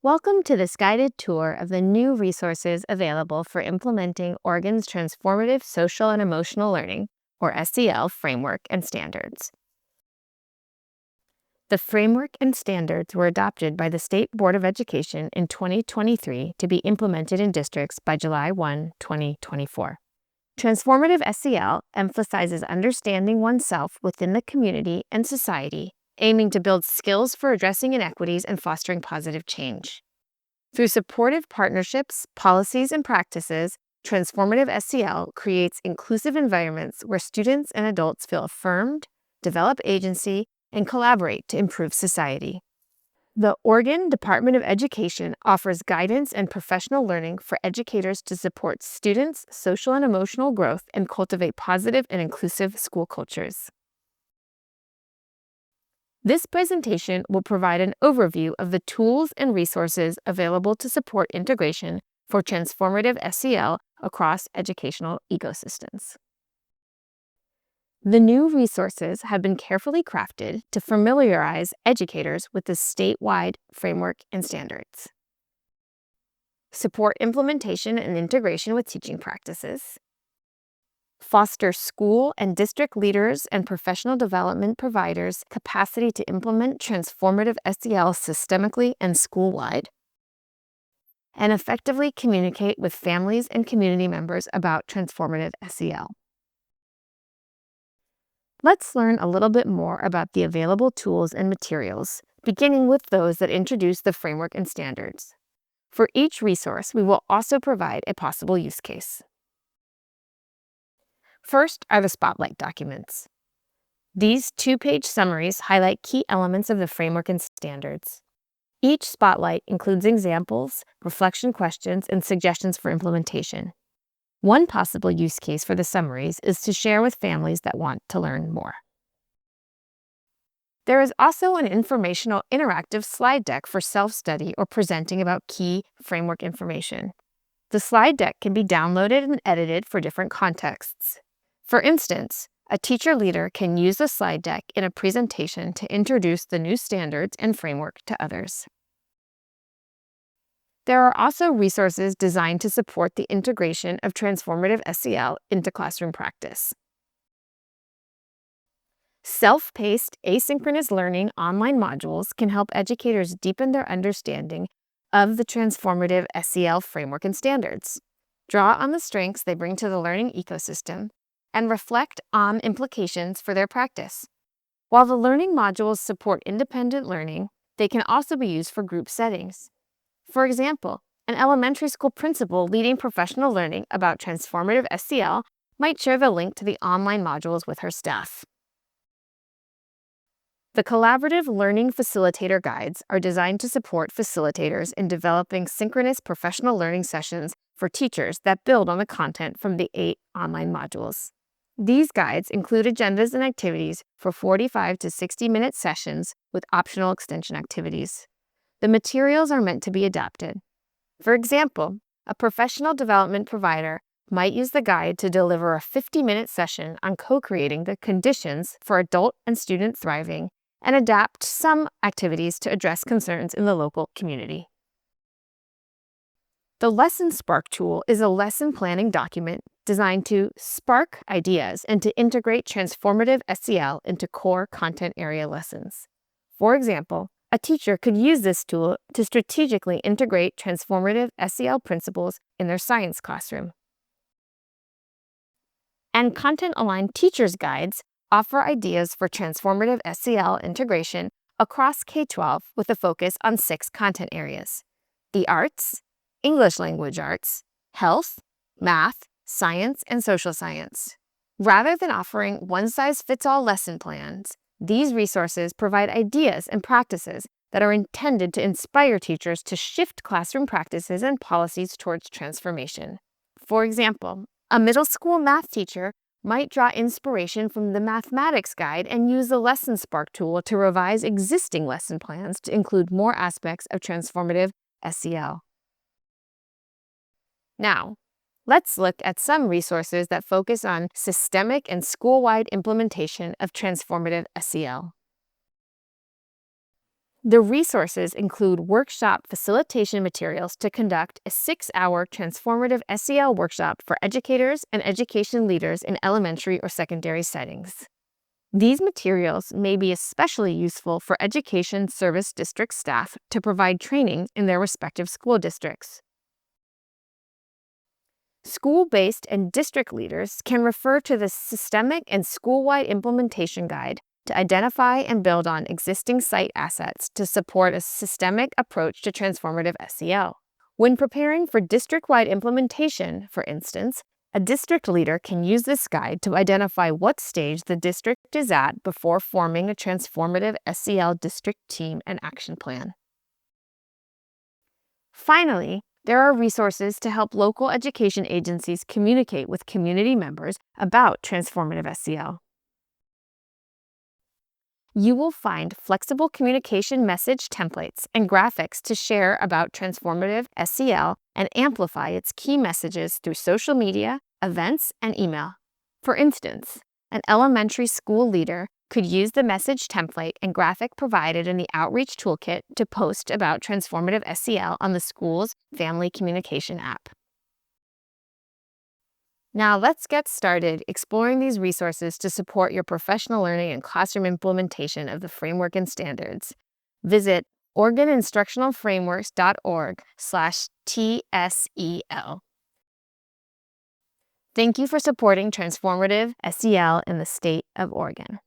Welcome to this guided tour of the new resources available for implementing Oregon's Transformative Social and Emotional Learning, or SEL, framework and standards. The framework and standards were adopted by the State Board of Education in 2023 to be implemented in districts by July 1, 2024. Transformative SEL emphasizes understanding oneself within the community and society, aiming to build skills for addressing inequities and fostering positive change. Through supportive partnerships, policies, and practices, Transformative SEL creates inclusive environments where students and adults feel affirmed, develop agency, and collaborate to improve society. The Oregon Department of Education offers guidance and professional learning for educators to support students' social and emotional growth and cultivate positive and inclusive school cultures. This presentation will provide an overview of the tools and resources available to support integration for Transformative SEL across educational ecosystems. The new resources have been carefully crafted to familiarize educators with the statewide framework and standards, support implementation and integration with teaching practices, foster school and district leaders and professional development providers' capacity to implement Transformative SEL systemically and school-wide, and effectively communicate with families and community members about Transformative SEL. Let's learn a little bit more about the available tools and materials, beginning with those that introduce the framework and standards. For each resource, we will also provide a possible use case. First are the Spotlight documents. These two-page summaries highlight key elements of the framework and standards. Each Spotlight includes examples, reflection questions, and suggestions for implementation. One possible use case for the summaries is to share with families that want to learn more. There is also an informational interactive slide deck for self-study or presenting about key framework information. The slide deck can be downloaded and edited for different contexts. For instance, a teacher leader can use the slide deck in a presentation to introduce the new standards and framework to others. There are also resources designed to support the integration of Transformative SEL into classroom practice. Self-paced asynchronous learning online modules can help educators deepen their understanding of the Transformative SEL framework and standards, draw on the strengths they bring to the learning ecosystem, and reflect on implications for their practice. While the learning modules support independent learning, they can also be used for group settings. For example, an elementary school principal leading professional learning about Transformative SEL might share the link to the online modules with her staff. The collaborative learning facilitator guides are designed to support facilitators in developing synchronous professional learning sessions for teachers that build on the content from the 8 online modules. These guides include agendas and activities for 45 to 60-minute sessions with optional extension activities. The materials are meant to be adapted. For example, a professional development provider might use the guide to deliver a 50-minute session on co-creating the conditions for adult and student thriving and adapt some activities to address concerns in the local community. The Lesson Spark tool is a lesson planning document designed to spark ideas and to integrate Transformative SEL into core content area lessons. For example, a teacher could use this tool to strategically integrate Transformative SEL principles in their science classroom. And content-aligned teachers' guides offer ideas for Transformative SEL integration across K-12 with a focus on 6 content areas: the arts, English language arts, health, math, science, and social science. Rather than offering one-size-fits-all lesson plans, these resources provide ideas and practices that are intended to inspire teachers to shift classroom practices and policies towards transformation. For example, a middle school math teacher might draw inspiration from the mathematics guide and use the Lesson Spark tool to revise existing lesson plans to include more aspects of Transformative SEL. Now, let's look at some resources that focus on systemic and school-wide implementation of Transformative SEL. The resources include workshop facilitation materials to conduct a 6-hour transformative SEL workshop for educators and education leaders in elementary or secondary settings. These materials may be especially useful for Education Service District staff to provide training in their respective school districts. School-based and district leaders can refer to the Systemic and School-Wide Implementation Guide to identify and build on existing site assets to support a systemic approach to transformative SEL. When preparing for district-wide implementation, for instance, a district leader can use this guide to identify what stage the district is at before forming a transformative SEL district team and action plan. Finally, there are resources to help local education agencies communicate with community members about transformative SEL. You will find flexible communication message templates and graphics to share about transformative SEL and amplify its key messages through social media, events, and email. For instance, an elementary school leader could use the message template and graphic provided in the Outreach Toolkit to post about transformative SEL on the school's family communication app. Now let's get started exploring these resources to support your professional learning and classroom implementation of the framework and standards. Visit OregonInstructionalFrameworks.org/TSEL. Thank you for supporting transformative SEL in the state of Oregon.